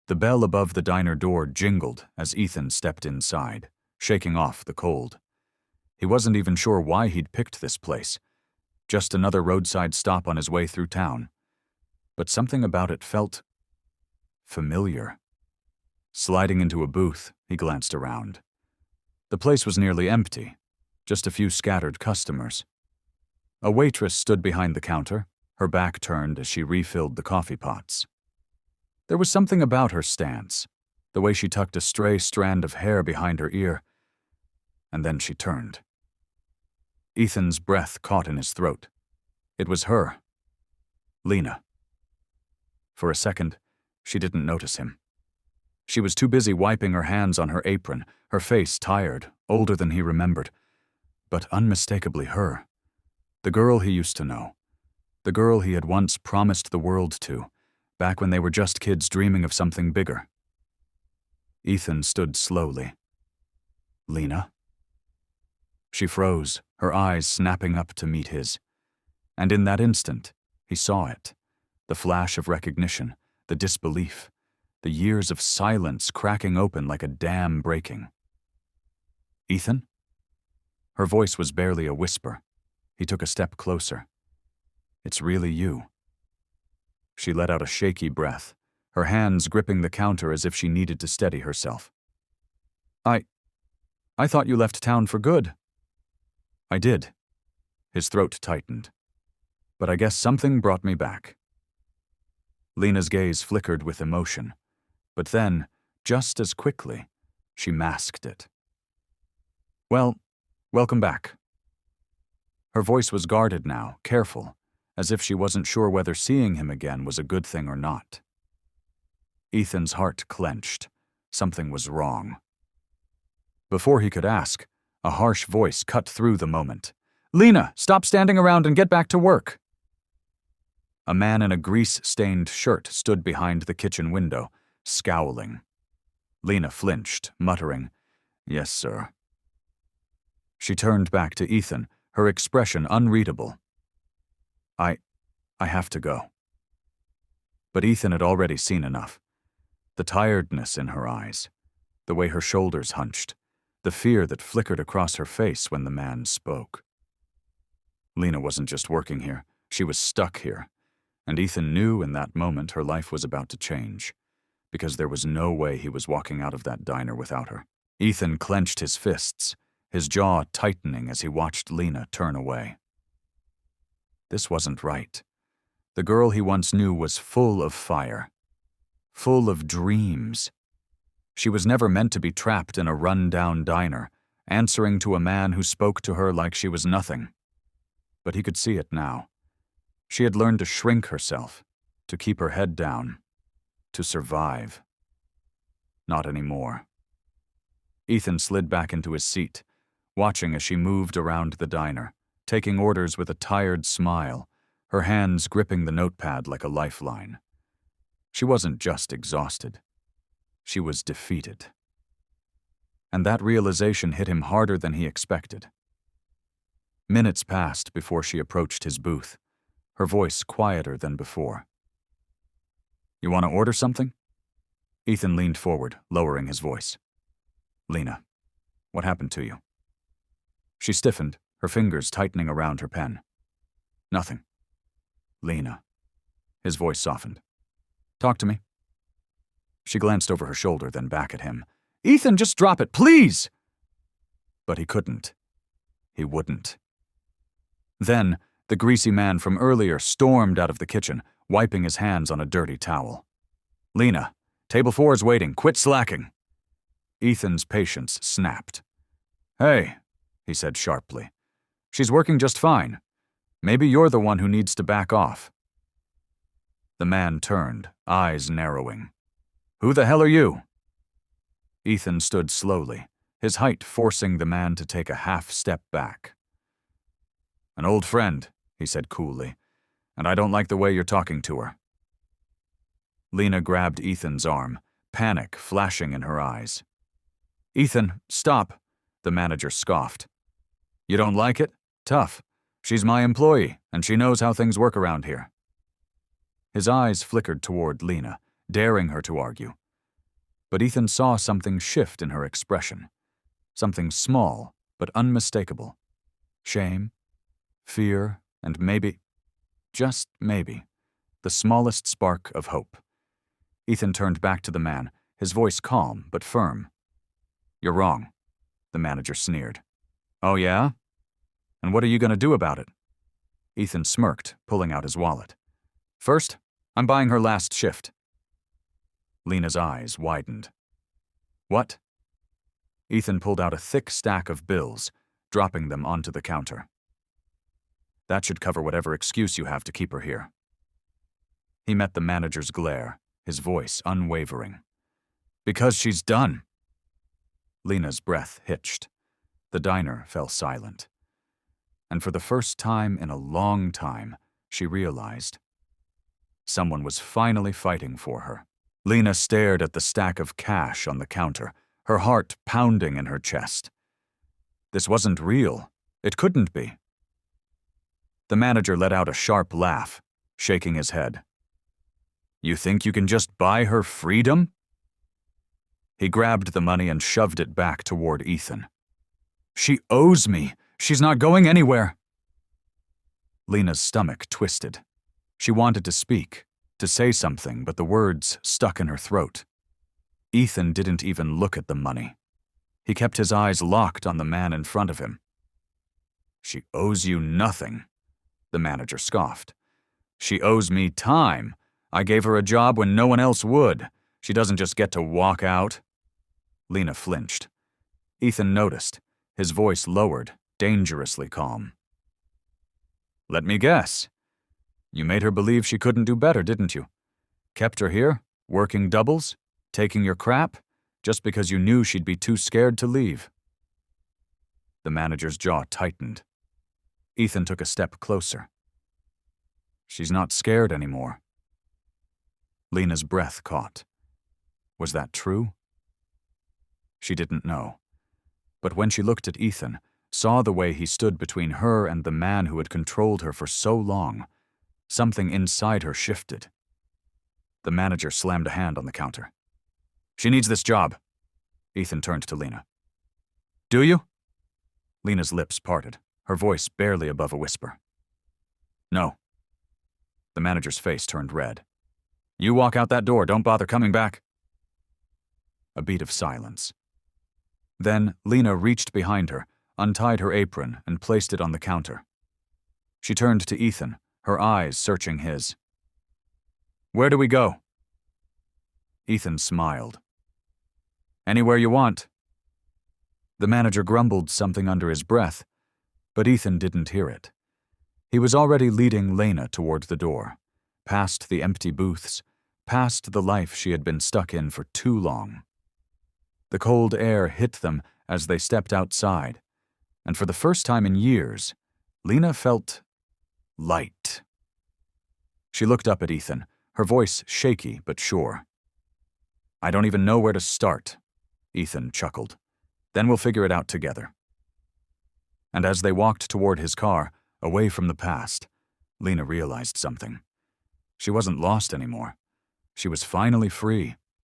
The bell above the diner door jingled as Ethan stepped inside, shaking off the cold. He wasn't even sure why he'd picked this place. Just another roadside stop on his way through town. But something about it felt familiar. Sliding into a booth, he glanced around. The place was nearly empty, just a few scattered customers. A waitress stood behind the counter, her back turned as she refilled the coffee pots. There was something about her stance, the way she tucked a stray strand of hair behind her ear, and then she turned. Ethan's breath caught in his throat. It was her. Lena. For a second, she didn't notice him. She was too busy wiping her hands on her apron, her face tired, older than he remembered, but unmistakably her. The girl he used to know. The girl he had once promised the world to, back when they were just kids dreaming of something bigger. Ethan stood slowly. Lena? She froze, her eyes snapping up to meet his. And in that instant, he saw it. The flash of recognition, the disbelief, the years of silence cracking open like a dam breaking. Ethan? Her voice was barely a whisper. He took a step closer. It's really you. She let out a shaky breath, her hands gripping the counter as if she needed to steady herself. I thought you left town for good. I did. His throat tightened. But I guess something brought me back. Lena's gaze flickered with emotion, but then, just as quickly, she masked it. Well, welcome back. Her voice was guarded now, careful, as if she wasn't sure whether seeing him again was a good thing or not. Ethan's heart clenched. Something was wrong. Before he could ask, a harsh voice cut through the moment. Lena, stop standing around and get back to work. A man in a grease-stained shirt stood behind the kitchen window, scowling. Lena flinched, muttering, Yes, sir. She turned back to Ethan, her expression unreadable. I have to go. But Ethan had already seen enough. The tiredness in her eyes, the way her shoulders hunched, the fear that flickered across her face when the man spoke. Lena wasn't just working here, she was stuck here, and Ethan knew in that moment her life was about to change, because there was no way he was walking out of that diner without her. Ethan clenched his fists, his jaw tightening as he watched Lena turn away. This wasn't right. The girl he once knew was full of fire, full of dreams. She was never meant to be trapped in a run-down diner, answering to a man who spoke to her like she was nothing. But he could see it now. She had learned to shrink herself, to keep her head down, to survive. Not anymore. Ethan slid back into his seat, watching as she moved around the diner, taking orders with a tired smile, her hands gripping the notepad like a lifeline. She wasn't just exhausted. She was defeated. And that realization hit him harder than he expected. Minutes passed before she approached his booth, her voice quieter than before. You want to order something? Ethan leaned forward, lowering his voice. Lena, what happened to you? She stiffened, her fingers tightening around her pen. Nothing. Lena. His voice softened. Talk to me. She glanced over her shoulder, then back at him. Ethan, just drop it, please! But he couldn't. He wouldn't. Then, the greasy man from earlier stormed out of the kitchen, wiping his hands on a dirty towel. Lena, table 4 is waiting. Quit slacking. Ethan's patience snapped. Hey, he said sharply. She's working just fine. Maybe you're the one who needs to back off. The man turned, eyes narrowing. Who the hell are you? Ethan stood slowly, his height forcing the man to take a half step back. An old friend, he said coolly, and I don't like the way you're talking to her. Lena grabbed Ethan's arm, panic flashing in her eyes. Ethan, stop, the manager scoffed. You don't like it? Tough. She's my employee, and she knows how things work around here. His eyes flickered toward Lena, daring her to argue. But Ethan saw something shift in her expression. Something small, but unmistakable. Shame, fear, and maybe, just maybe, the smallest spark of hope. Ethan turned back to the man, his voice calm but firm. "You're wrong," the manager sneered. "Oh yeah? And what are you going to do about it?" Ethan smirked, pulling out his wallet. "First, I'm buying her last shift." Lena's eyes widened. "What?" Ethan pulled out a thick stack of bills, dropping them onto the counter. "That should cover whatever excuse you have to keep her here." He met the manager's glare, his voice unwavering. "Because she's done." Lena's breath hitched. The diner fell silent. And for the first time in a long time, she realized someone was finally fighting for her. Lena stared at the stack of cash on the counter, her heart pounding in her chest. This wasn't real. It couldn't be. The manager let out a sharp laugh, shaking his head. "You think you can just buy her freedom?" He grabbed the money and shoved it back toward Ethan. "She owes me. She's not going anywhere." Lena's stomach twisted. She wanted to speak, to say something, but the words stuck in her throat. Ethan didn't even look at the money. He kept his eyes locked on the man in front of him. "She owes you nothing," the manager scoffed. "She owes me time. I gave her a job when no one else would. She doesn't just get to walk out." Lena flinched. Ethan noticed, his voice lowered, dangerously calm. "Let me guess. You made her believe she couldn't do better, didn't you? Kept her here, working doubles, taking your crap, just because you knew she'd be too scared to leave." The manager's jaw tightened. Ethan took a step closer. "She's not scared anymore." Lena's breath caught. Was that true? She didn't know. But when she looked at Ethan, saw the way he stood between her and the man who had controlled her for so long, something inside her shifted. The manager slammed a hand on the counter. "She needs this job." Ethan turned to Lena. "Do you?" Lena's lips parted, her voice barely above a whisper. "No." The manager's face turned red. "You walk out that door, don't bother coming back." A beat of silence. Then Lena reached behind her, untied her apron, and placed it on the counter. She turned to Ethan, her eyes searching his. "Where do we go?" Ethan smiled. "Anywhere you want." The manager grumbled something under his breath, but Ethan didn't hear it. He was already leading Lena toward the door, past the empty booths, past the life she had been stuck in for too long. The cold air hit them as they stepped outside, and for the first time in years, Lena felt light. She looked up at Ethan, her voice shaky but sure. "I don't even know where to start," Ethan chuckled. "Then we'll figure it out together." And as they walked toward his car, away from the past, Lena realized something. She wasn't lost anymore. She was finally free.